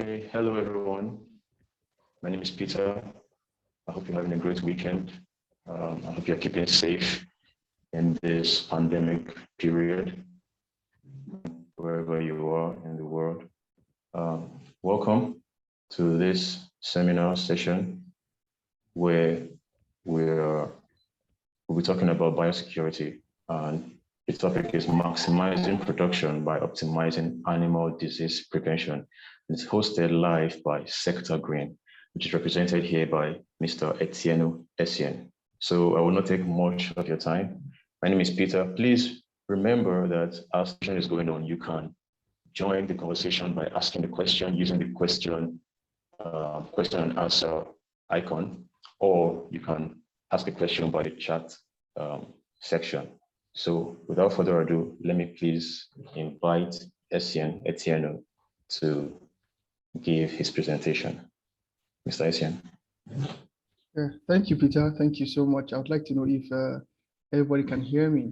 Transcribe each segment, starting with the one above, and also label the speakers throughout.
Speaker 1: Hi, hello everyone. My name is Peter. I hope you're having a great weekend. I hope you're keeping safe in this pandemic period, wherever you are in the world. Welcome to this seminar session where we'll be talking about biosecurity, and the topic is maximizing production by optimizing animal disease prevention. It's hosted live by Sector Green, which is represented here by Mr. Etienne. So I will not take much of your time. My name is Peter. Please remember that our session is going on. You can join the conversation by asking the question using the question and answer icon, or you can ask a question by the chat section. So without further ado, let me please invite Etienne to give his presentation. Mr. Etienne.
Speaker 2: Yeah, thank you, Peter. Thank you so much. I would like to know if everybody can hear me.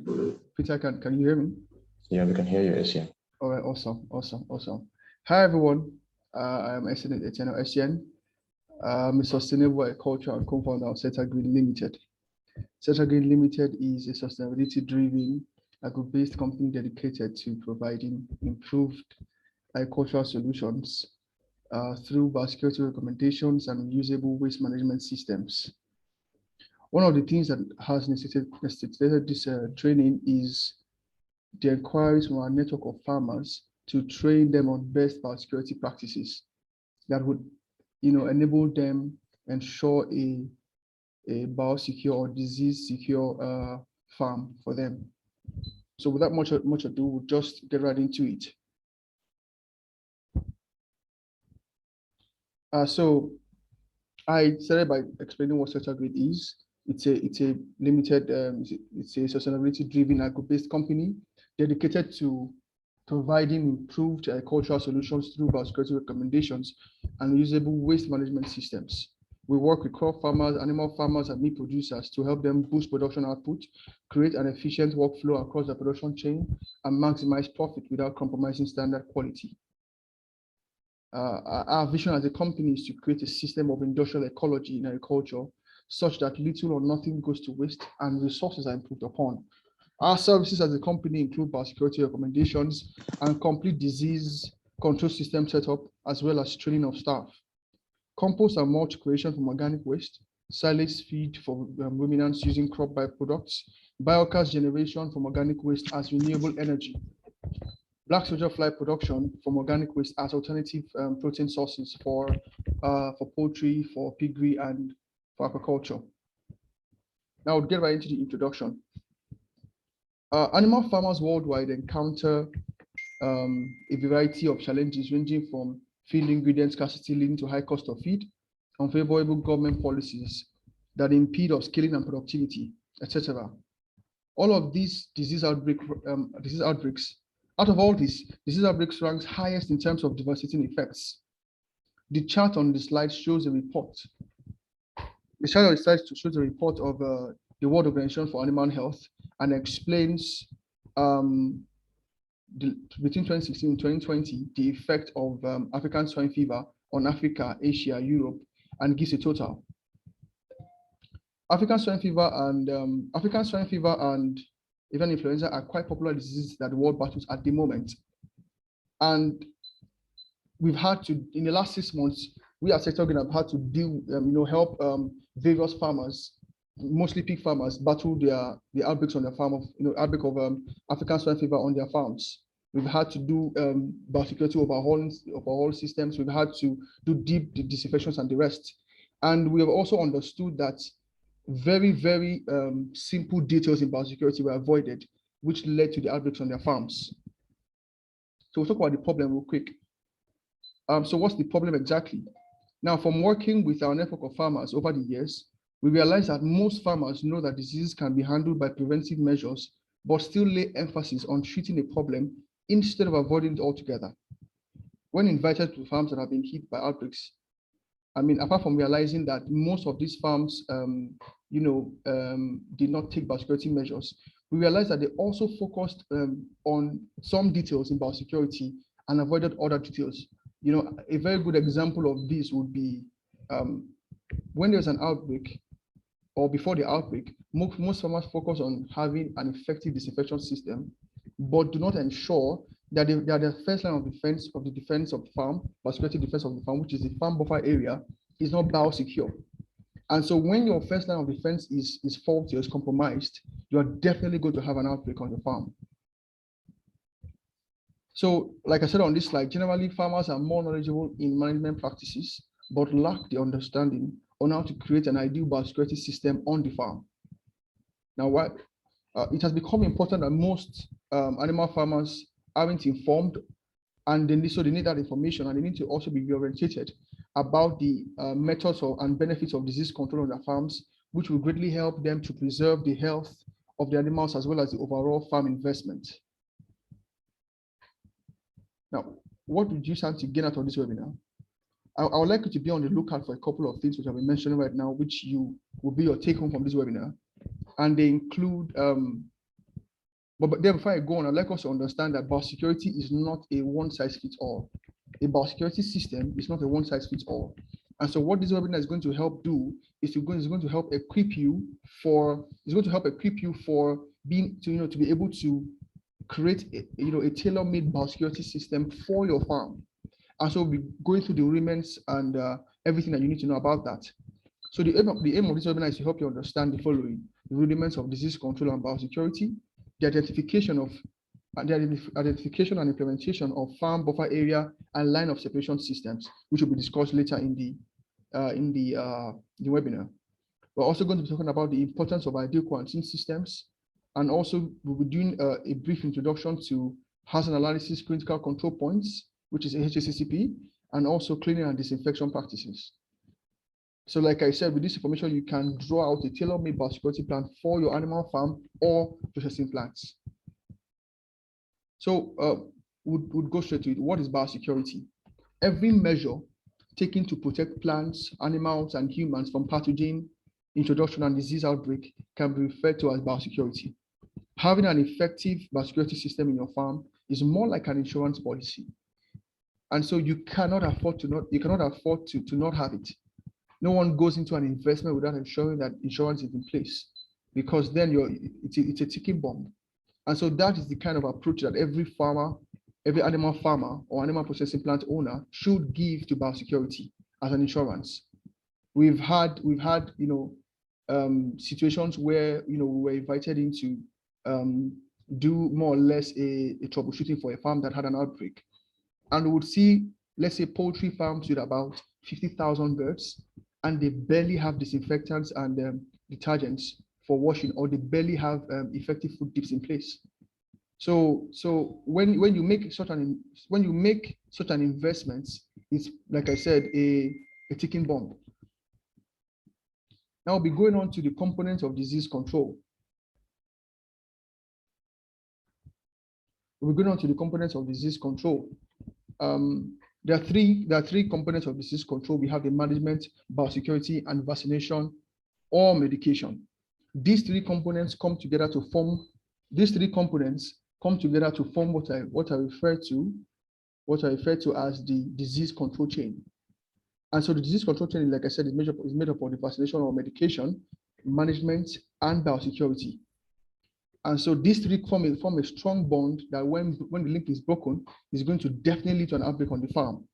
Speaker 2: Peter, can you hear me?
Speaker 1: Yeah, we can hear you, Etienne.
Speaker 2: All right, awesome. Hi, everyone. I'm Etienne. I'm a sustainable agriculture and co-founder of Sector Green Limited. Sector Green Limited is a sustainability-driven, agro-based company dedicated to providing improved agricultural solutions through biosecurity recommendations and usable waste management systems. One of the things that has necessitated this training is the inquiries from our network of farmers to train them on best biosecurity practices that would, enable them ensure a biosecure or disease-secure farm for them. So without much ado, we'll just get right into it. So I started by explaining what Sector Green is. It's a limited, it's a sustainability-driven agro-based company dedicated to providing improved agricultural solutions through biosecurity recommendations and usable waste management systems. We work with crop farmers, animal farmers, and meat producers to help them boost production output, create an efficient workflow across the production chain, and maximize profit without compromising standard quality. Our vision as a company is to create a system of industrial ecology in agriculture such that little or nothing goes to waste and resources are improved upon. Our services as a company include biosecurity recommendations and complete disease control system setup, as well as training of staff. Compost and mulch creation from organic waste, silage feed for ruminants using crop byproducts, biogas generation from organic waste as renewable energy, black soldier fly production from organic waste as alternative protein sources for poultry, for piggery, and for aquaculture. Now we'll get right into the introduction. Animal farmers worldwide encounter a variety of challenges ranging from feed ingredient scarcity leading to high cost of feed, unfavorable government policies that impede upscaling and productivity, etc. All of these disease outbreaks, out of all these, disease outbreaks ranks highest in terms of devastating effects. The chart on the slide shows a report. The chart on the slide shows a report of the World Organization for Animal Health and explains between 2016 and 2020 the effect of African swine fever on Africa, Asia, Europe, and gives a total. African swine fever and even influenza are quite popular diseases that the world battles at the moment. And we've had to, in the last 6 months, we at Sector Green have had to deal, help various farmers, mostly pig farmers, battle the outbreaks on their farm outbreak of African swine fever on their farms. We've had to do biosecurity overhaul systems. We've had to do deep disinfections and the rest. And we have also understood that very, very simple details in biosecurity were avoided, which led to the outbreaks on their farms. So we'll talk about the problem real quick. So what's the problem exactly? Now, from working with our network of farmers over the years, we realized that most farmers know that diseases can be handled by preventive measures, but still lay emphasis on treating a problem instead of avoiding it altogether. When invited to farms that have been hit by outbreaks, apart from realizing that most of these farms, did not take biosecurity measures, we realized that they also focused on some details in biosecurity and avoided other details. a very good example of this would be when there's an outbreak or before the outbreak, most farmers focus on having an effective disinfection system, but do not ensure that the first line of defense of the farm, biosecurity defense of the farm, which is the farm buffer area, is not biosecure. And so when your first line of defense is faulty or is compromised, you are definitely going to have an outbreak on your farm. So like I said on this slide, generally farmers are more knowledgeable in management practices, but lack the understanding on how to create an ideal biosecurity system on the farm. Now, it has become important that most animal farmers aren't informed, and they need that information, and they need to also be reorientated about the methods and benefits of disease control on their farms, which will greatly help them to preserve the health of the animals as well as the overall farm investment. Now, what would you stand to gain out of this webinar? I would like you to be on the lookout for a couple of things which I've been mentioning right now, which will be your take home from this webinar. And they include, but then before I go on, I'd like us to understand that biosecurity is not a one-size-fits-all. A biosecurity system is not a one-size-fits-all. And so what this webinar is going to help do is going to help equip you for being to be able to create a tailor-made biosecurity system for your farm. And so we'll be going through the rudiments and everything that you need to know about that. So the aim of this webinar is to help you understand the following: the rudiments of disease control and biosecurity, the identification and implementation of farm buffer area and line of separation systems, which will be discussed later in the webinar. We're also going to be talking about the importance of ideal quarantine systems, and also we'll be doing a brief introduction to hazard analysis critical control points, which is HACCP, and also cleaning and disinfection practices. So like I said, with this information, you can draw out a tailor-made biosecurity plan for your animal farm or processing plants. So we'll go straight to it. What is biosecurity? Every measure taken to protect plants, animals, and humans from pathogen introduction and disease outbreak can be referred to as biosecurity. Having an effective biosecurity system in your farm is more like an insurance policy. And so you cannot afford to not have it. No one goes into an investment without ensuring that insurance is in place, because then it's a ticking bomb. And so that is the kind of approach that every farmer, every animal farmer or animal processing plant owner should give to biosecurity as an insurance. We've had situations where we were invited in to do more or less a troubleshooting for a farm that had an outbreak. And we would see, let's say, poultry farms with about 50,000 birds, and they barely have disinfectants and detergents for washing, or they barely have effective food tips in place. So when you make such an investment, it's, like I said, a ticking bomb. Now we'll be going on to the components of disease control. We're going on to the components of disease control. There are three components of disease control. We have the management, biosecurity, and vaccination or medication. These three components come together to form what I refer to as the disease control chain. And so the disease control chain, like I said, is made up of the vaccination or medication, management, and biosecurity. And so these three form a strong bond that when the link is broken, is going to definitely lead to an outbreak on the farm.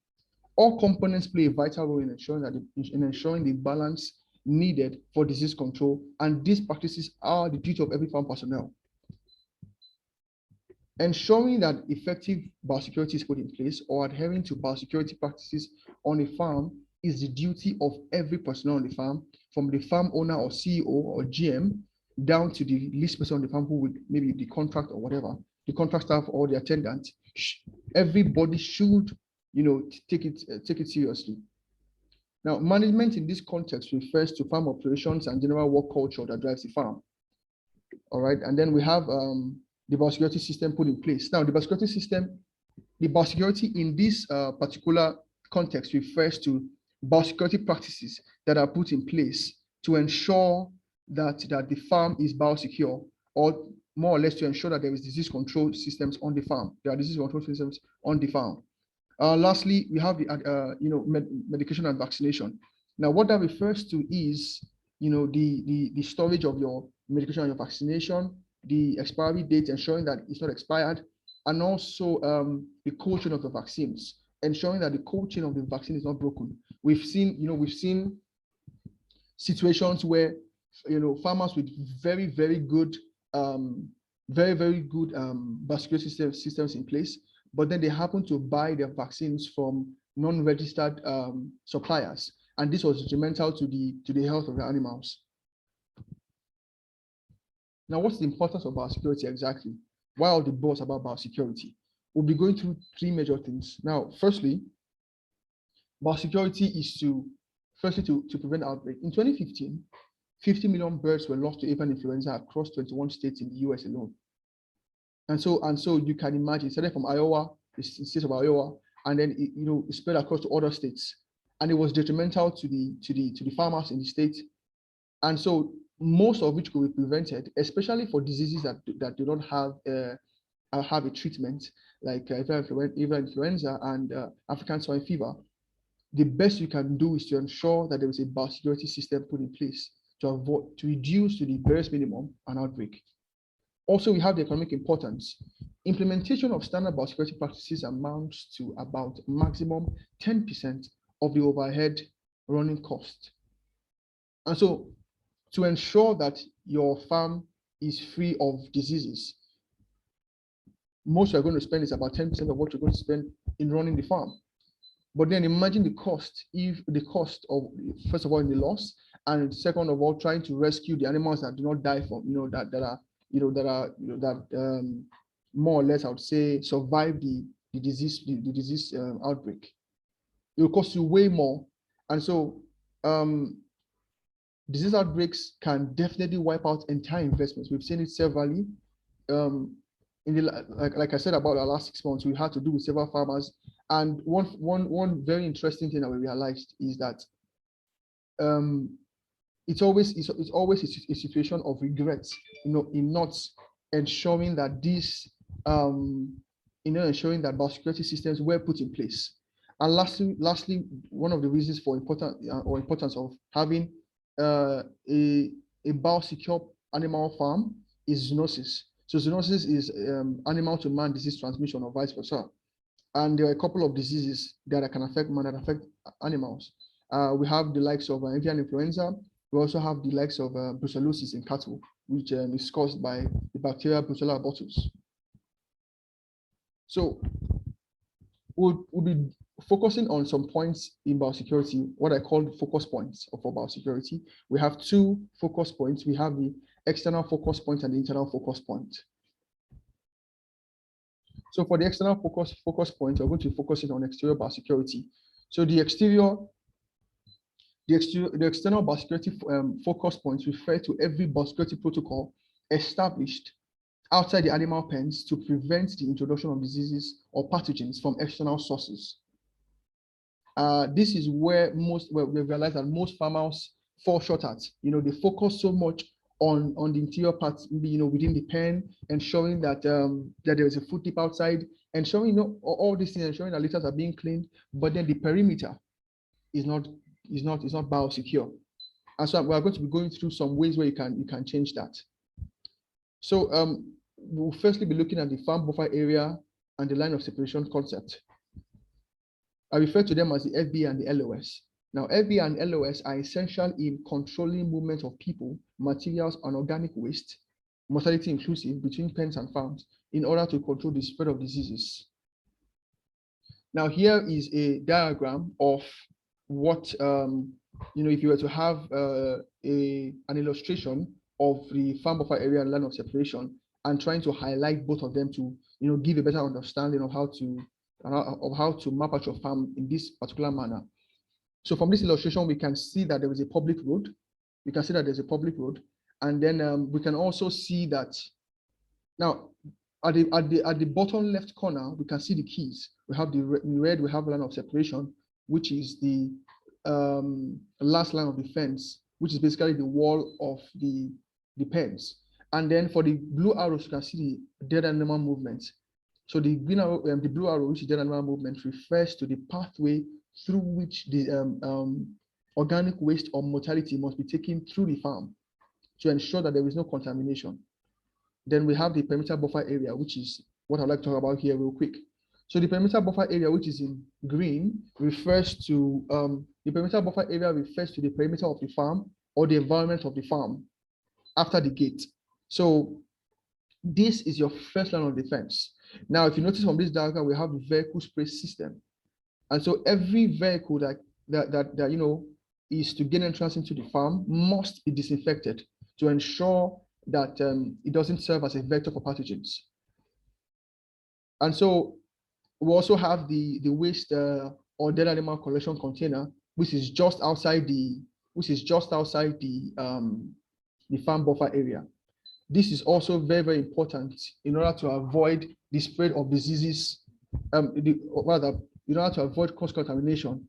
Speaker 2: All components play a vital role in ensuring the balance needed for disease control, and these practices are the duty of every farm personnel. Ensuring that effective biosecurity is put in place or adhering to biosecurity practices on a farm is the duty of every personnel on the farm, from the farm owner or CEO or GM down to the least person on the farm, who would maybe the contract or whatever, the contract staff or the attendant. Everybody should, take it seriously. Now, management in this context refers to farm operations and general work culture that drives the farm. All right, and then we have the biosecurity system put in place. Now, the biosecurity in this particular context refers to biosecurity practices that are put in place to ensure that the farm is biosecure, or more or less to ensure that there is disease control systems on the farm. There are disease control systems on the farm. Lastly, we have the medication and vaccination. Now, what that refers to is the storage of your medication and your vaccination, the expiry date, ensuring that it's not expired, and also the cold chain of the vaccines, ensuring that the cold chain of the vaccine is not broken. We've seen situations where farmers with very good biosecurity systems in place, but then they happen to buy their vaccines from non-registered suppliers, and this was detrimental to the health of the animals. Now, what's the importance of biosecurity exactly? Why are the buzz about biosecurity? We'll be going through three major things. Now, firstly, biosecurity is to prevent outbreak. In 2015, 50 million birds were lost to avian influenza across 21 states in the US alone. And so you can imagine, it started from Iowa, the state of Iowa, and then it spread across to other states. And it was detrimental to the farmers in the state. And so most of which could be prevented, especially for diseases that do not have a treatment, like avian influenza and African swine fever. The best you can do is to ensure that there is a biosecurity system put in place to reduce to the barest minimum an outbreak. Also, we have the economic importance. Implementation of standard biosecurity practices amounts to about maximum 10% of the overhead running cost. And so, to ensure that your farm is free of diseases, most you're going to spend is about 10% of what you're going to spend in running the farm. But then imagine the cost, of, first of all, in the loss, and second of all, trying to rescue the animals that do not die from, that more or less, I would say, survive the disease outbreak. It will cost you way more. And so disease outbreaks can definitely wipe out entire investments. We've seen it severally. Like I said about the last 6 months, we had to do with several farmers. And one very interesting thing that we realized is that it's always a situation of regret, in not ensuring that ensuring that biosecurity systems were put in place. And lastly, one of the reasons for importance of having a biosecure animal farm is zoonosis. So zoonosis is animal to man disease transmission or vice versa. And there are a couple of diseases that can affect man that affect animals. We have the likes of avian influenza. We also have the likes of brucellosis in cattle, which is caused by the bacteria Brucella abortus. So we'll be focusing on some points in biosecurity, what I call the focus points for biosecurity. We have two focus points. We have the external focus point and the internal focus point. So for the external focus point, we're going to focus on exterior biosecurity. So the external biosecurity focus points refer to every biosecurity protocol established outside the animal pens to prevent the introduction of diseases or pathogens from external sources. This is where we realize that most farmers fall short at. They focus so much on the interior parts, within the pen, ensuring that that there is a food tip outside, ensuring all these things, ensuring that litters are being cleaned, but then the perimeter is not biosecure. And so we are going to be going through some ways where you can change that. So we'll firstly be looking at the farm buffer area and the line of separation concept. I refer to them as the FB and the LOS. Now, FB and LOS are essential in controlling movement of people, materials, and organic waste, mortality inclusive, between pens and farms in order to control the spread of diseases. Now, here is a diagram of what, if you were to have an illustration of the farm buffer area and line of separation, and trying to highlight both of them to, give a better understanding of how to map out your farm in this particular manner. So from this illustration, we can see that there is a public road. We can see that there's a public road. And then we can also see that now at the bottom left corner, we can see the keys. We have the red, we have a line of separation, which is the last line of defense, which is basically the wall of the pens. And then for the blue arrows, you can see the dead animal movement. So the the blue arrow, which is dead animal movement, refers to the pathway through which the organic waste or mortality must be taken through the farm to ensure that there is no contamination. Then we have the perimeter buffer area, which is what I'd like to talk about here real quick. So the perimeter buffer area, which is in green, refers to the perimeter buffer area refers to the perimeter of the farm or the environment of the farm after the gate. So this is your first line of defense. Now, if you notice from this diagram, we have the vehicle spray system. And so every vehicle that you know is to gain entrance into the farm must be disinfected to ensure that it doesn't serve as a vector for pathogens. And so we also have the waste or dead animal collection container, which is just outside the farm buffer area. This is also very, very important in order to avoid the spread of diseases, in order to avoid cross-contamination.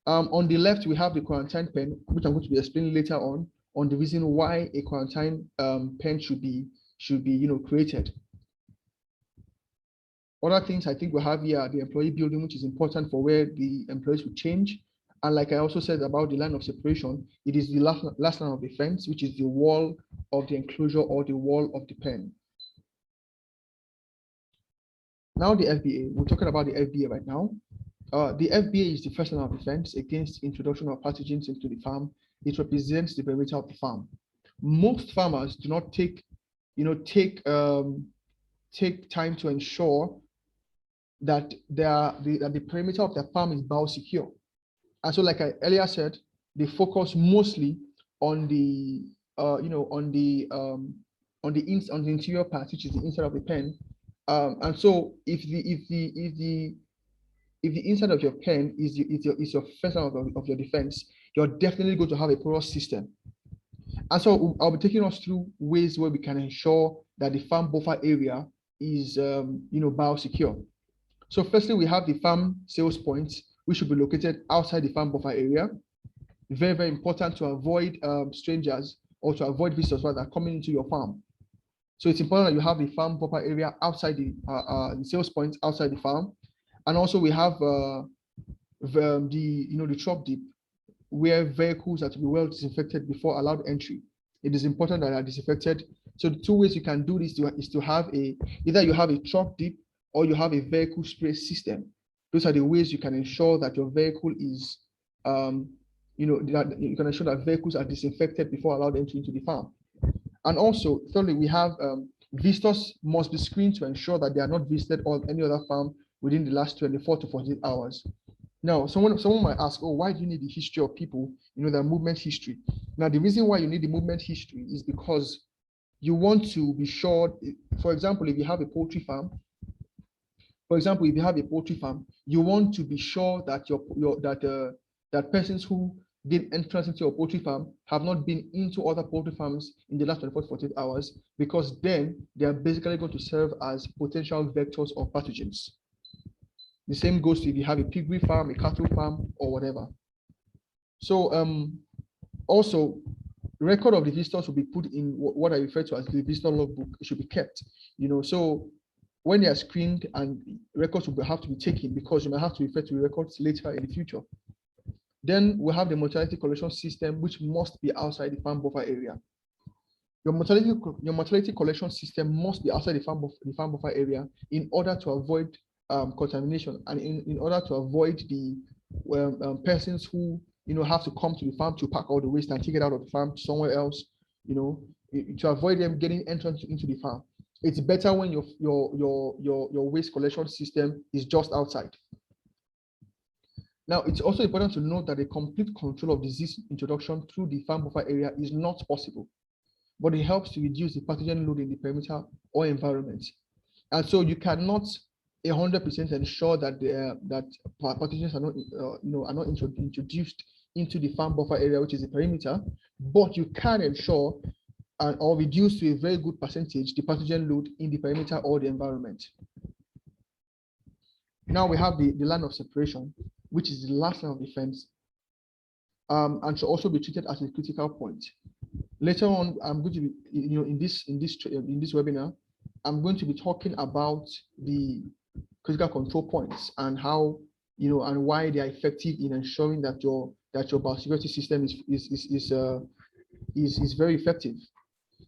Speaker 2: On the left, we have the quarantine pen, which I'm going to be explaining later on the reason why a quarantine pen should be created. Other things I think we have here are the employee building, which is important for where the employees will change. And like I also said about the line of separation, it is the last line of defense, which is the wall of the enclosure or the wall of the pen. Now the FBA, we're talking about the FBA right now. The FBA is the first line of defense against introduction of pathogens into the farm. It represents the perimeter of the farm. Most farmers do not take time to ensure that the perimeter of their farm is biosecure. And so, like I earlier said, they focus mostly on the interior part, which is the inside of the pen. And so, if the inside of your pen is your first line of your defense, you're definitely going to have a porous system. And so, I'll be taking us through ways where we can ensure that the farm buffer area is biosecure. So, firstly, we have the farm sales points, which should be located outside the farm buffer area. Very, very important to avoid strangers or to avoid visitors that are coming into your farm. So it's important that you have the farm buffer area outside the sales points outside the farm. And also we have the truck dip where vehicles are to be well disinfected before allowed entry. It is important that they are disinfected. So the two ways you can do this is to have either you have a truck dip or you have a vehicle spray system. Those are the ways you can ensure that your vehicle is, that you can ensure that vehicles are disinfected before allowed entry into the farm. And also, thirdly, we have visitors must be screened to ensure that they are not visited on any other farm within the last 24 to 48 hours. Now, someone might ask, oh, why do you need the history of people, their movement history? Now, the reason why you need the movement history is because you want to be sure, for example, if you have a poultry farm, you want to be sure that that persons who gain entrance into your poultry farm have not been into other poultry farms in the last 24 to 48 hours, because then they are basically going to serve as potential vectors of pathogens. The same goes to if you have a piggery farm, a cattle farm, or whatever. So also, record of the visitors will be put in what I refer to as the visitor logbook. It should be kept, so when they are screened, and records will have to be taken, because you may have to refer to records later in the future. Then we have the mortality collection system, which must be outside the farm buffer area. Your mortality collection system must be outside the farm buffer area in order to avoid contamination, and in order to avoid the persons who have to come to the farm to pack all the waste and take it out of the farm somewhere else, to avoid them getting entrance into the farm. It's better when your waste collection system is just outside. Now, it's also important to note that a complete control of disease introduction through the farm buffer area is not possible, but it helps to reduce the pathogen load in the perimeter or environment. And so you cannot 100% ensure that that pathogens are not introduced into the farm buffer area, which is the perimeter, but you can ensure or reduce to a very good percentage the pathogen load in the perimeter or the environment. Now we have the line of separation, which is the last line of defense, and should also be treated as a critical point. Later on, I'm going to be, in this webinar, I'm going to be talking about the critical control points and how, and why they are effective in ensuring that your biosecurity system is very effective.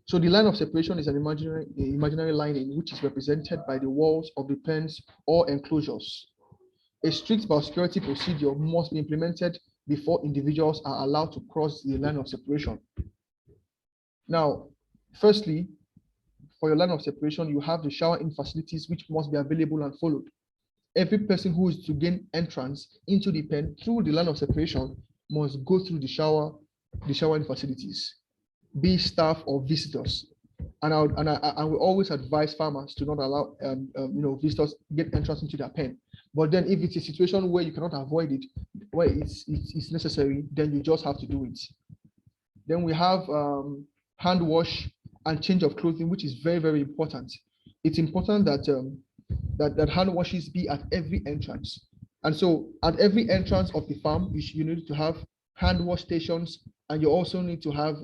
Speaker 2: So the line of separation is an imaginary line in which is represented by the walls of the pens or enclosures. A strict biosecurity procedure must be implemented before individuals are allowed to cross the line of separation. Now, firstly, for your line of separation, you have the shower-in facilities which must be available and followed. Every person who is to gain entrance into the pen through the line of separation must go through the shower-in facilities, be staff or visitors. And I will always advise farmers to not allow visitors get entrance into their pen. But then if it's a situation where you cannot avoid it, where it's necessary, then you just have to do it. Then we have hand wash and change of clothing, which is very, very important. It's important that that hand washes be at every entrance. And so at every entrance of the farm, you need to have hand wash stations, and you also need to have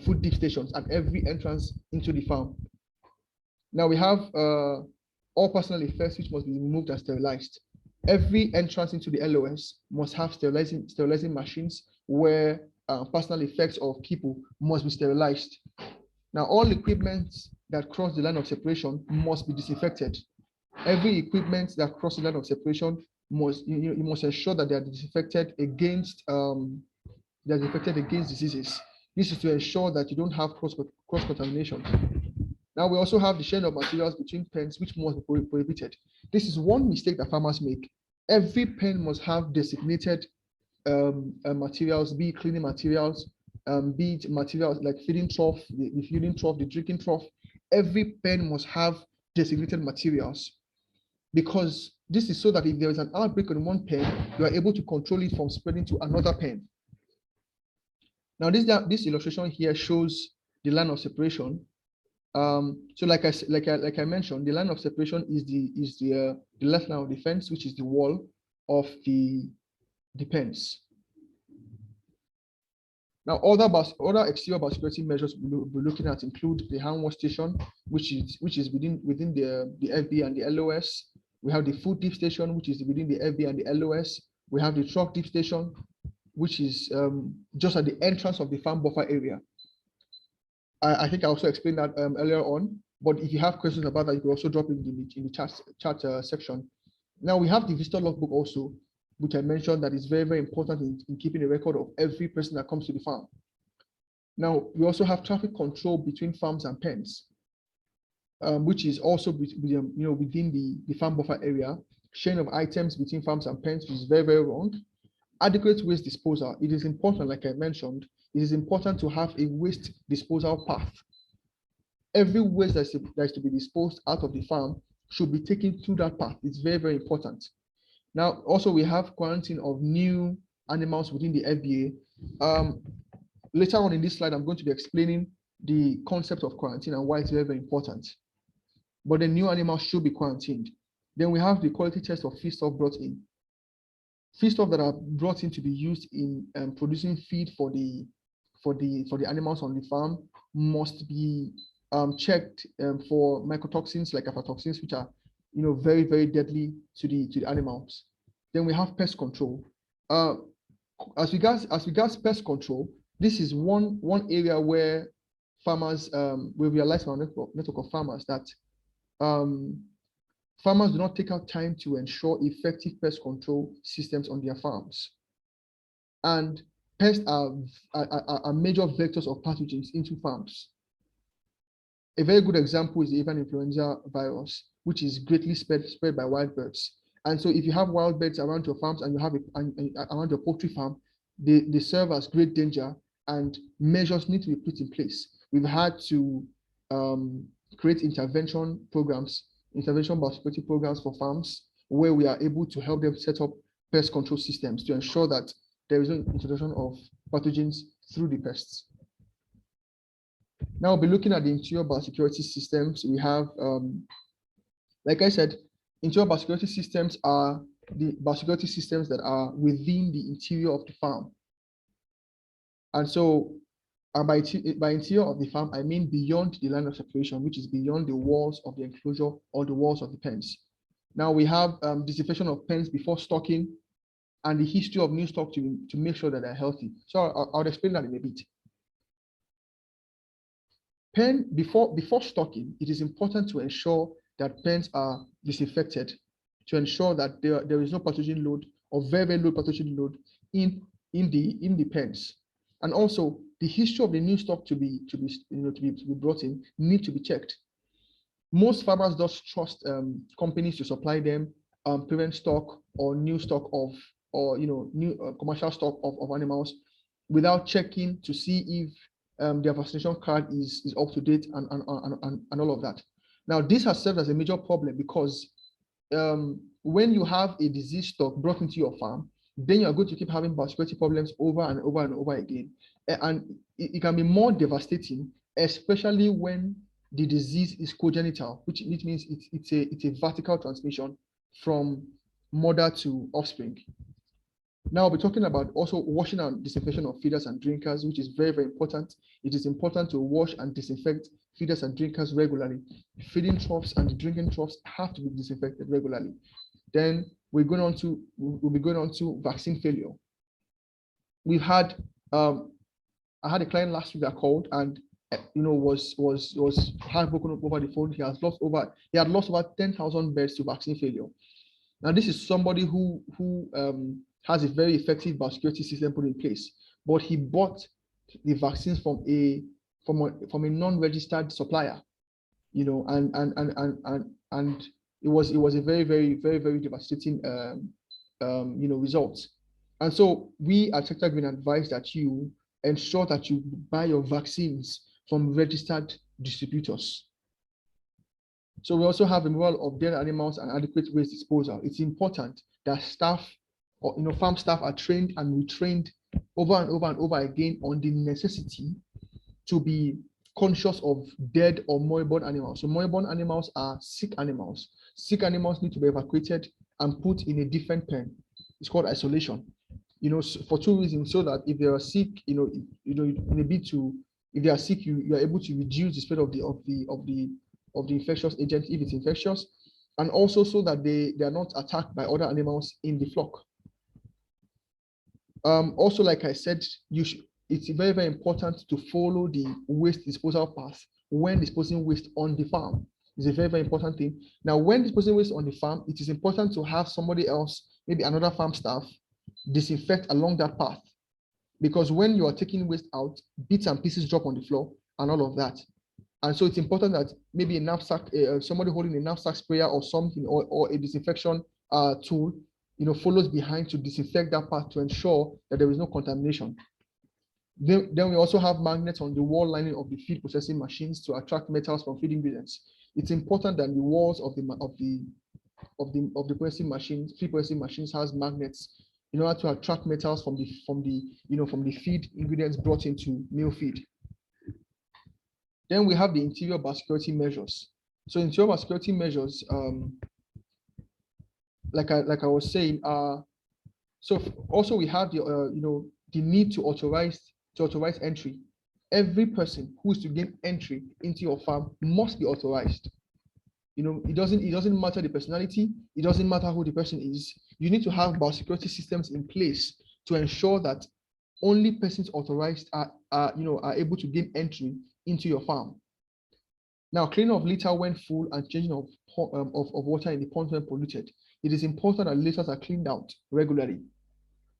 Speaker 2: food dip stations at every entrance into the farm. Now we have all personal effects which must be removed and sterilized. Every entrance into the LOS must have sterilizing machines where personal effects of people must be sterilized. Now all equipment that cross the line of separation must be disinfected. Every equipment that cross the line of separation you must ensure that they are disinfected against diseases. This is to ensure that you don't have cross contamination. Now we also have the sharing of materials between pens, which must be prohibited. This is one mistake that farmers make. Every pen must have designated materials, be it cleaning materials, be it materials like feeding trough, the drinking trough. Every pen must have designated materials, because this is so that if there is an outbreak on one pen, you are able to control it from spreading to another pen. Now this illustration here shows the line of separation. So like I mentioned, the line of separation is the left line of defense, which is the wall of the pens. Now, other exterior biosecurity measures we'll be looking at include the hand wash station, which is within the FB and the LOS. We have the food dip station, which is within the FB and the LOS. We have the truck dip station, which is just at the entrance of the farm buffer area. I think I also explained that earlier on, but if you have questions about that, you can also drop it in the chat section. Now we have the visitor logbook also, which I mentioned that is very, very important in keeping a record of every person that comes to the farm. Now, we also have traffic control between farms and pens, which is also within the farm buffer area. Sharing of items between farms and pens is very, very wrong. Adequate waste disposal. It is important, like I mentioned, it is important to have a waste disposal path. Every waste that is to be disposed out of the farm should be taken through that path. It's very, very important. Now, also we have quarantine of new animals within the FBA. Later on in this slide, I'm going to be explaining the concept of quarantine and why it's very, very important. But the new animals should be quarantined. Then we have the quality test of feedstuff brought in. Feedstuff that are brought in to be used in producing feed for the animals on the farm must be checked for mycotoxins like aflatoxins, which are very, very deadly to the animals. Then we have pest control. As regards pest control, this is one area where farmers we realize from our network of farmers that farmers do not take out time to ensure effective pest control systems on their farms. And pests are major vectors of pathogens into farms. A very good example is the avian influenza virus, which is greatly spread by wild birds. And so if you have wild birds around your farms and you have around your poultry farm, they serve as great danger, and measures need to be put in place. We've had to create intervention biosecurity programs for farms, where we are able to help them set up pest control systems to ensure that there is no introduction of pathogens through the pests. Now we'll be looking at the interior biosecurity systems. We have, like I said, interior biosecurity systems are the biosecurity systems that are within the interior of the farm. And so And by interior of the farm, I mean beyond the line of separation, which is beyond the walls of the enclosure or the walls of the pens. Now we have disinfection of pens before stocking and the history of new stock to make sure that they're healthy. So I'll explain that in a bit. Pen, before stocking, it is important to ensure that pens are disinfected to ensure that there is no pathogen load or very, very low pathogen load in the pens. And also the history of the new stock to be brought in need to be checked. Most farmers just trust companies to supply them parent stock or new stock of new commercial stock of animals without checking to see if their vaccination card is up to date and all of that. Now, this has served as a major problem because when you have a disease stock brought into your farm, then you're going to keep having biosecurity problems over and over and over again. And it can be more devastating, especially when the disease is congenital, which means it's a vertical transmission from mother to offspring. Now we're talking about also washing and disinfection of feeders and drinkers, which is very, very important. It is important to wash and disinfect feeders and drinkers regularly. Feeding troughs and drinking troughs have to be disinfected regularly. Then we'll be going on to vaccine failure. We've had I had a client last week that called and was heartbroken over the phone. He had lost over 10,000 birds to vaccine failure. Now this is somebody who has a very effective biosecurity system put in place, but he bought the vaccines from a non-registered supplier, and it was a very, very, very, very devastating result. And so we at Sector Green advise that you ensure that you buy your vaccines from registered distributors. So we also have removal of dead animals and adequate waste disposal. It's important that staff or farm staff are trained and retrained over and over and over again on the necessity to be conscious of dead or moribund animals. So moribund animals are sick animals. Sick animals need to be evacuated and put in a different pen. It's called isolation. For two reasons: so that if they are sick, if they are sick, you are able to reduce the spread of the infectious agent if it's infectious, and also so that they are not attacked by other animals in the flock. Also, like I said, it's very, very important to follow the waste disposal path when disposing waste on the farm. It's a very, very important thing. Now, when disposing waste on the farm, it is important to have somebody else, maybe another farm staff, disinfect along that path, because when you are taking waste out, bits and pieces drop on the floor and all of that. And so it's important that maybe a knapsack, somebody holding a knapsack sprayer or something, or a disinfection tool, follows behind to disinfect that path to ensure that there is no contamination. Then we also have magnets on the wall lining of the feed processing machines to attract metals from feed ingredients. It's important that the walls of the processing machines, feed processing machines, has magnets in order to attract metals from the feed ingredients brought into meal feed. Then we have the interior biosecurity measures. So interior biosecurity measures, like I was saying, so also we have the need to authorize entry. Every person who is to gain entry into your farm must be authorized. It doesn't matter the personality, it doesn't matter who the person is. You need to have biosecurity systems in place to ensure that only persons authorized are able to gain entry into your farm. Now, cleaning of litter when full and changing of water in the ponds when polluted. It is important that litters are cleaned out regularly.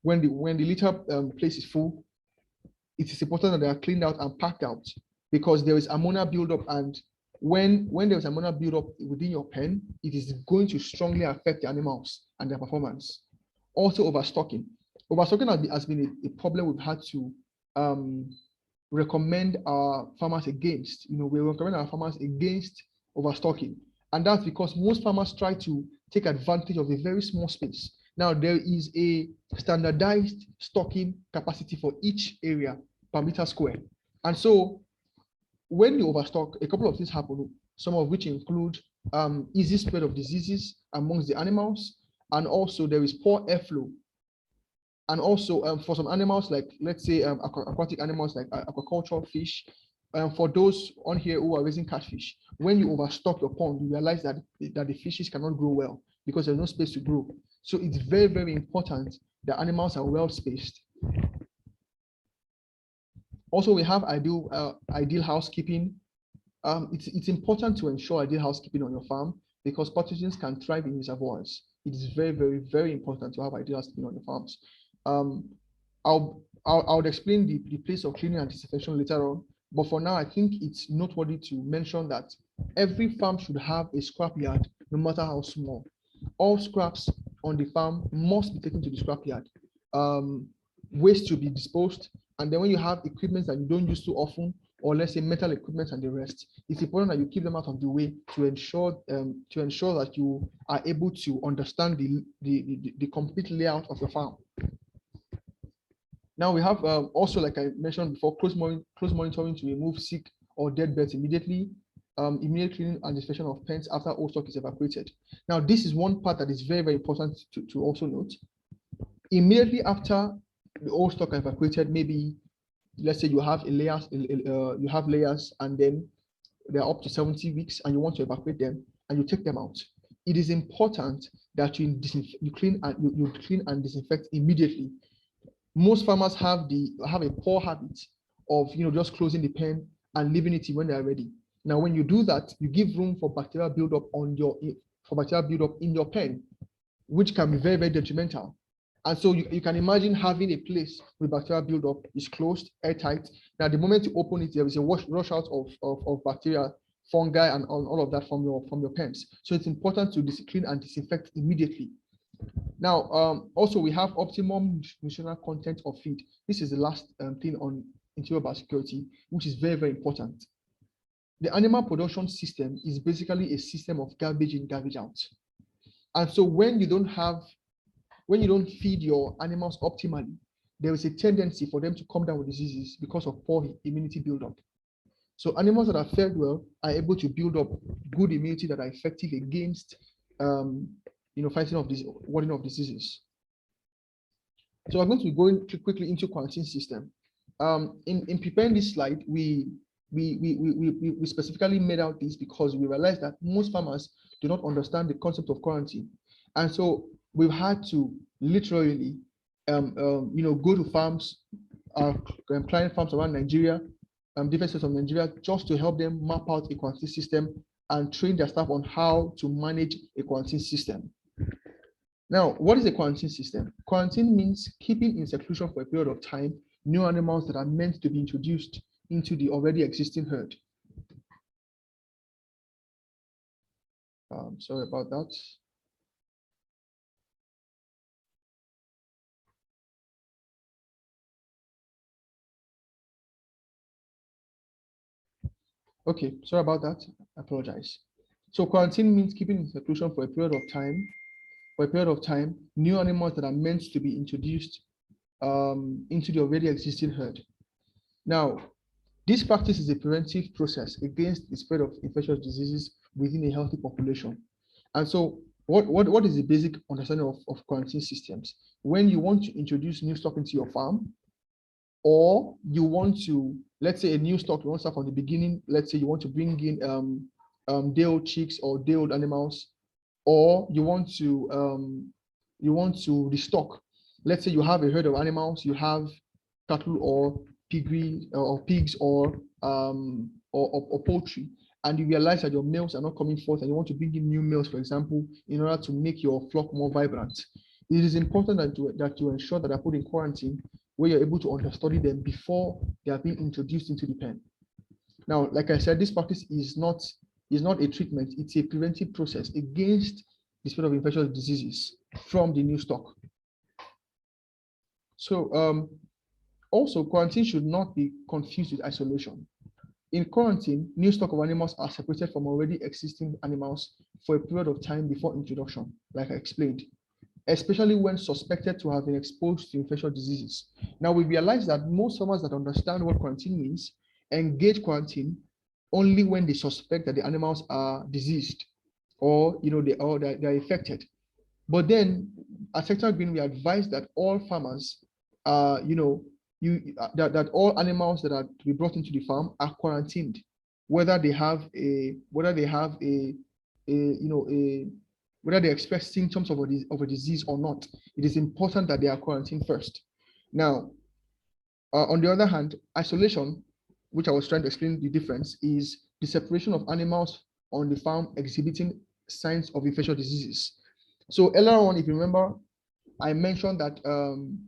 Speaker 2: When the litter place is full, it is important that they are cleaned out and packed out, because there is ammonia buildup, and when there is ammonia buildup within your pen, it is going to strongly affect the animals and their performance. Also, overstocking. Overstocking has been a problem we've had to recommend our farmers against. We recommend our farmers against overstocking, and that's because most farmers try to take advantage of a very small space. Now, there is a standardized stocking capacity for each area per meter square, and so when you overstock, a couple of things happen, some of which include easy spread of diseases amongst the animals, and also there is poor airflow And also for some animals, like let's say aquatic animals like aquaculture fish, for those on here who are raising catfish, when you overstock your pond, you realize that the fishes cannot grow well because there's no space to grow. So it's very, very important that animals are well spaced. Also, we have ideal housekeeping. It's important to ensure ideal housekeeping on your farm because pathogens can thrive in reservoirs. It is very, very, very important to have ideal housekeeping on your farms. I'll explain the place of cleaning and disinfection later on, but for now, I think it's noteworthy to mention that every farm should have a scrap yard, no matter how small. All scraps on the farm must be taken to the scrap yard. Waste should be disposed, and then when you have equipment that you don't use too often, or let's say metal equipment and the rest, it's important that you keep them out of the way to ensure that you are able to understand the complete layout of your farm. Now we have also, like I mentioned before, close monitoring to remove sick or dead birds immediately, immediate cleaning and disinfection of pens after all stock is evacuated. Now this is one part that is very, very important to also note. Immediately after the old stock evacuated, maybe let's say you have layers and then they're up to 70 weeks and you want to evacuate them and you take them out. It is important that you clean and disinfect immediately. Most farmers have a poor habit of just closing the pen and leaving it when they are ready. Now, when you do that, you give room for bacterial buildup in your pen, which can be very, very detrimental. And so you can imagine having a place where bacterial buildup is closed, airtight. Now, the moment you open it, there is a rush out of bacteria, fungi, and all of that from your pens. So it's important to clean and disinfect immediately. Now, also we have optimum nutritional content of feed. This is the last thing on interior biosecurity, which is very, very important. The animal production system is basically a system of garbage in, garbage out. And so when you don't feed your animals optimally, there is a tendency for them to come down with diseases because of poor immunity buildup. So animals that are fed well are able to build up good immunity that are effective against fighting of this warding of diseases. So I'm going to be going quickly into quarantine system. In preparing this slide, we specifically made out this because we realized that most farmers do not understand the concept of quarantine, and so we've had to literally go to farms, client farms around Nigeria, different states of Nigeria, just to help them map out a quarantine system and train their staff on how to manage a quarantine system. Now, what is a quarantine system? Quarantine means keeping in seclusion for a period of time new animals that are meant to be introduced into the already existing herd. Sorry about that. Okay, sorry about that. I apologize. So quarantine means keeping in seclusion for a period of time, new animals that are meant to be introduced into the already existing herd. Now, this practice is a preventive process against the spread of infectious diseases within a healthy population. And so what is the basic understanding of quarantine systems? When you want to introduce new stock into your farm, or you want to, let's say a new stock, you want to start from the beginning, let's say you want to bring in day-old chicks or day-old animals, or you want to restock. Let's say you have a herd of animals, you have cattle or piggery or pigs or poultry, and you realize that your males are not coming forth and you want to bring in new males, for example, in order to make your flock more vibrant. It is important that you ensure that they're put in quarantine where you're able to understudy them before they are being introduced into the pen. Now, like I said, this practice is not a treatment, it's a preventive process against the spread of infectious diseases from the new stock. So also, quarantine should not be confused with isolation. In quarantine, new stock of animals are separated from already existing animals for a period of time before introduction, like I explained, especially when suspected to have been exposed to infectious diseases. Now, we realize that most farmers that understand what quarantine means engage quarantine only when they suspect that the animals are diseased or they're infected. But then at Sector Green, we advise that all farmers that all animals that are to be brought into the farm are quarantined, whether they have a whether they express symptoms of a disease or not. It is important that they are quarantined first. Now, on the other hand, isolation, which I was trying to explain the difference, is the separation of animals on the farm exhibiting signs of infectious diseases. So earlier on, if you remember, I mentioned that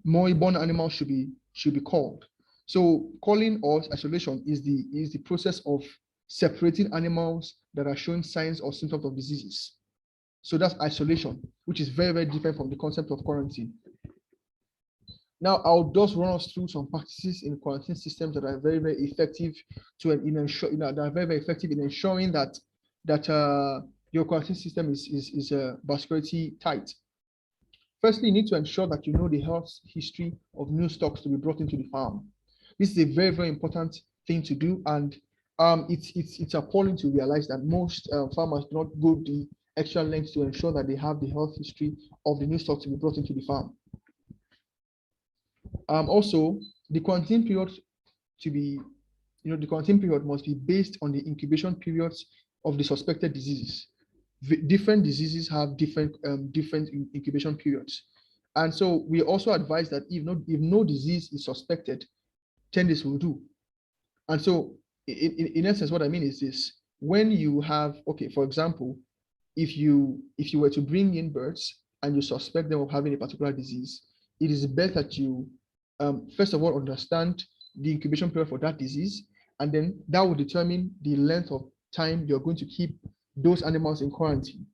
Speaker 2: moribund animals should be called. So calling or isolation is the process of separating animals that are showing signs or symptoms of diseases. So that's isolation, which is very, very different from the concept of quarantine. Now, I'll just run us through some practices in quarantine systems that are very, very effective that are very, very effective in ensuring that your quarantine system is biosecurity tight. Firstly, you need to ensure that you know the health history of new stocks to be brought into the farm. This is a very, very important thing to do, and it's appalling to realize that most farmers do not go the extra lengths to ensure that they have the health history of the new stock to be brought into the farm. Also, the quarantine period the quarantine period must be based on the incubation periods of the suspected diseases. Different diseases have different incubation periods, and so we also advise that if no disease is suspected, 10 days will do. And so, in essence, what I mean is this: when you have, for example, if you were to bring in birds and you suspect them of having a particular disease, it is best that you first of all understand the incubation period for that disease, and then that will determine the length of time you're going to keep those animals in quarantine.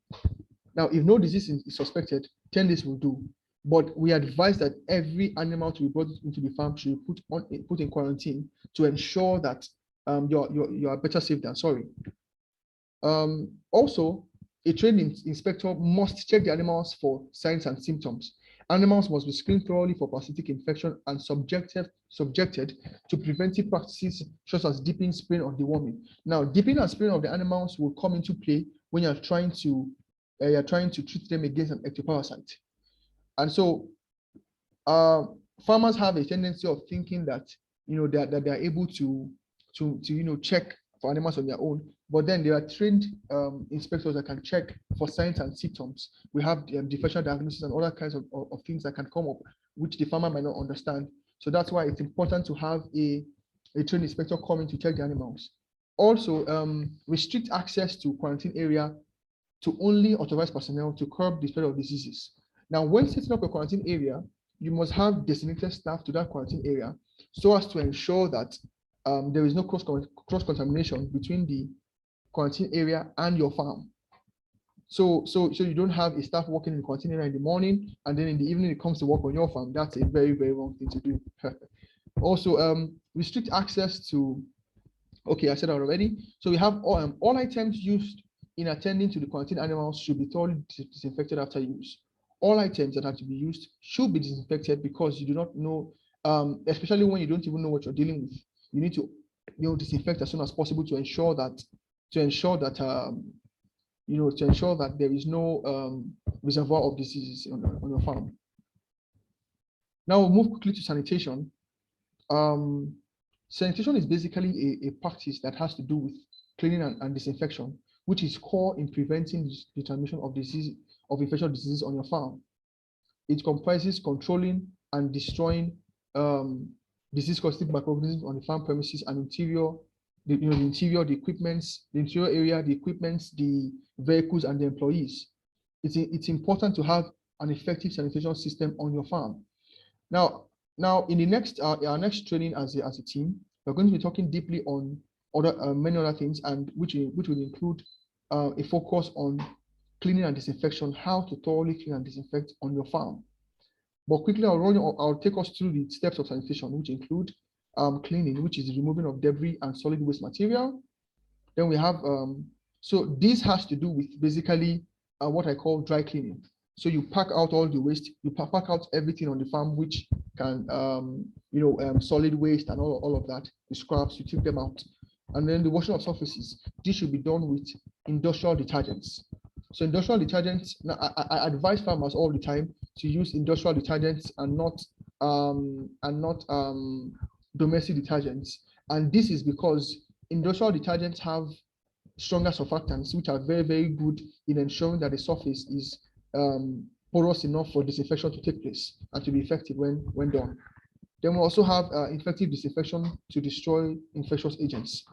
Speaker 2: Now, if no disease is suspected, 10 days will do. But we advise that every animal to be brought into the farm should be put in quarantine to ensure that you are better safe than sorry. Also, a trained inspector must check the animals for signs and symptoms. Animals must be screened thoroughly for parasitic infection and subjected to preventive practices such as dipping, spraying, or deworming. Now, dipping and spraying of the animals will come into play when you're trying to treat them against an ectoparasite. And so, farmers have a tendency of thinking that that they are able to check for animals on their own, but then there are trained inspectors that can check for signs and symptoms. We have differential diagnosis and other kinds of things that can come up, which the farmer might not understand. So that's why it's important to have a trained inspector coming to check the animals. Also, restrict access to quarantine area to only authorized personnel to curb the spread of diseases. Now, when setting up a quarantine area, you must have designated staff to that quarantine area so as to ensure that there is no cross-contamination between the quarantine area and your farm. So you don't have a staff working in the quarantine area in the morning, and then in the evening it comes to work on your farm. That's a very, very wrong thing to do. Also, restrict access to, I said that already. So we have all items used in attending to the quarantine animals should be thoroughly disinfected after use. All items that have to be used should be disinfected because you do not know, especially when you don't even know what you're dealing with. You need to disinfect as soon as possible to ensure that there is no reservoir of diseases on your farm. Now we'll move quickly to sanitation. Sanitation is basically a practice that has to do with cleaning and disinfection, which is core in preventing the transmission of infectious diseases on your farm. It comprises controlling and destroying disease-causing microorganisms on the farm premises and interior, the interior area, the equipment, the vehicles, and the employees. It's important to have an effective sanitation system on your farm. Now in the our next training as a team, we're going to be talking deeply on many other things, and which will include a focus on cleaning and disinfection, how to thoroughly clean and disinfect on your farm. But quickly, I'll take us through the steps of sanitation, which include cleaning, which is the removing of debris and solid waste material. Then we have, so this has to do with basically what I call dry cleaning. So you pack out all the waste, you pack out everything on the farm, which can, solid waste and all of that, the scraps, you take them out. And then the washing of surfaces, this should be done with industrial detergents. So industrial detergents, now I advise farmers all the time to use industrial detergents and not domestic detergents. And this is because industrial detergents have stronger surfactants, which are very, very good in ensuring that the surface is porous enough for disinfection to take place and to be effective when done. Then we also have effective disinfection to destroy infectious agents.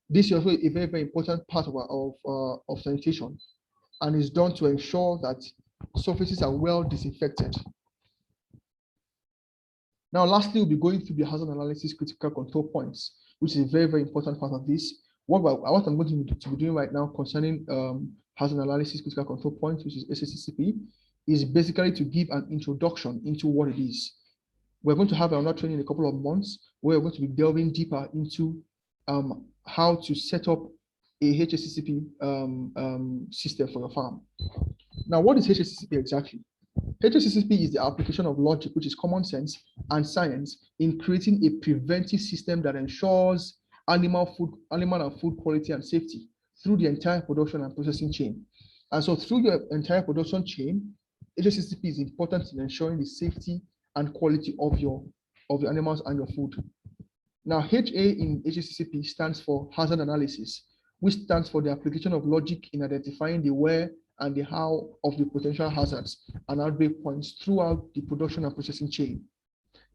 Speaker 2: This is also a very, very important part of sanitation, and is done to ensure that surfaces are well disinfected. Now, lastly, we'll be going through the hazard analysis critical control points, which is a very, very important part of this. What I'm going to be doing right now concerning hazard analysis critical control points, which is HACCP, is basically to give an introduction into what it is. We're going to have another training in a couple of months where we're going to be delving deeper into how to set up a HACCP system for your farm. Now, what is HACCP exactly? HACCP is the application of logic, which is common sense and science, in creating a preventive system that ensures animal and food quality and safety through the entire production and processing chain. And so through your entire production chain, HACCP is important in ensuring the safety and quality of your animals and your food. Now, HA in HACCP stands for hazard analysis, which stands for the application of logic in identifying the where and the how of the potential hazards and outbreak points throughout the production and processing chain.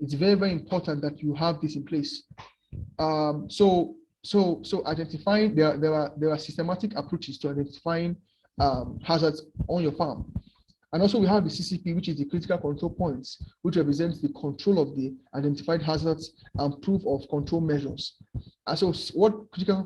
Speaker 2: It's very, very important that you have this in place. So identifying, there are systematic approaches to identifying hazards on your farm. And also we have the CCP, which is the critical control points, which represents the control of the identified hazards and proof of control measures. And so what critical